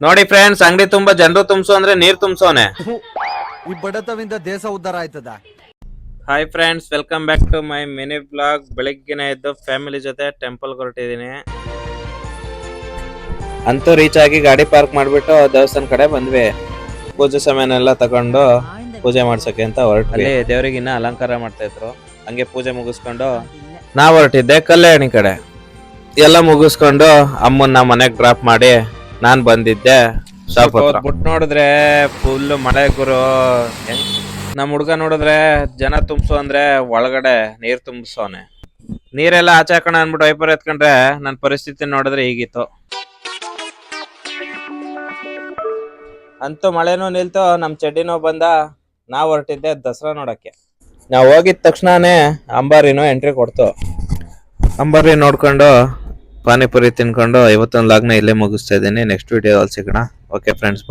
ನೋಡಿ ಫ್ರೆಂಡ್ಸ್, ಅಂಗಡಿ ತುಂಬಾ ಜನರು ತುಂಬಿಸು ಅಂದ್ರೆ ನೀರ್ ತುಂಬಿಸೋನೆ. ಈ ಬಡತವಿಂದ ದೇಶ ಉದ್ಧಾರ ಆಯ್ತದ. Hi friends, welcome back to my mini blog. ಬೆಳಗ್ಗೆನೆ ಎದ್ದು ಫ್ಯಾಮಿಲಿ ಜೊತೆ ಟೆಂಪಲ್ ಹೊರಟಿದ್ದೀನಿ. ಅಂತೂ ರೀಚ್ ಆಗಿ ಗಾಡಿ ಪಾರ್ಕ್ ಮಾಡ್ಬಿಟ್ಟು ದೇವಸ್ಥಾನ ಕಡೆ ಬಂದ್ವಿ. ಪೂಜೆ ಸಾಮಾನೆಲ್ಲ ತಗೊಂಡು ಪೂಜೆ ಮಾಡ್ಸಕ್ಕೆ ಅಂತ ಹೊರಟ್ವಿ. ದೇವರಿಗೆ ಇನ್ನ ಅಲಂಕಾರ ಮಾಡ್ತಾ ಇದ್ರು. ಹಂಗೆ ಪೂಜೆ ಮುಗಿಸ್ಕೊಂಡು ನಾವ್ ಹೊರಟಿದ್ದೆ ಕಲ್ಯಾಣಿ ಕಡೆ. ಎಲ್ಲ ಮುಗಿಸ್ಕೊಂಡು ಅಮ್ಮನ್ನ ಮನೆಗ್ ಡ್ರಾಪ್ ಮಾಡಿ ನಾನ್ ಬಂದಿದ್ದೆ ಶಾಪ್ ಹತ್ರ. ಬಿಟ್ಟು ನೋಡಿದ್ರೆ ಫುಲ್ ಮಳೆ ಗುರು. ನಮ್ ಹುಡ್ಗ ನೋಡಿದ್ರೆ ಜನ ತುಂಬಿಸು ಅಂದ್ರೆ ಒಳಗಡೆ ನೀರ್ ತುಂಬಿಸೋನೆ. ನೀರೆಲ್ಲ ಆಚೆ ಹಾಕೋಣ ಅನ್ಬಿಟ್ಟು ವೈಪರ್ ಎತ್ಕೊಂಡ್ರೆ ನನ್ ಪರಿಸ್ಥಿತಿ ನೋಡಿದ್ರೆ ಹೀಗಿತ್ತು. ಅಂತೂ ಮಳೆನೂ ನಿಲ್ತು, ನಮ್ ಚಡ್ಡಿನೂ ಬಂದ. ನಾವ್ ಹೊರಟಿದ್ದೆ ದಸರಾ ನೋಡಕ್ಕೆ. ನಾವ್ ಹೋಗಿದ ತಕ್ಷಣನೇ ಅಂಬಾರಿನೂ ಎಂಟ್ರಿ ಕೊಡ್ತು. ಅಂಬಾರಿ ನೋಡ್ಕೊಂಡು ಪಾನಿಪುರಿ ತಿನ್ಕೊಂಡು ಇವತ್ತೊಂದು ಲಾಗ್ನ ಇಲ್ಲೇ ಮುಗಿಸ್ತಾ ಇದ್ದೀನಿ. ನೆಕ್ಸ್ಟ್ ವಿಡಿಯೋ ಅಲ್ಲಿ ಸಿಗೋಣ. Okay friends.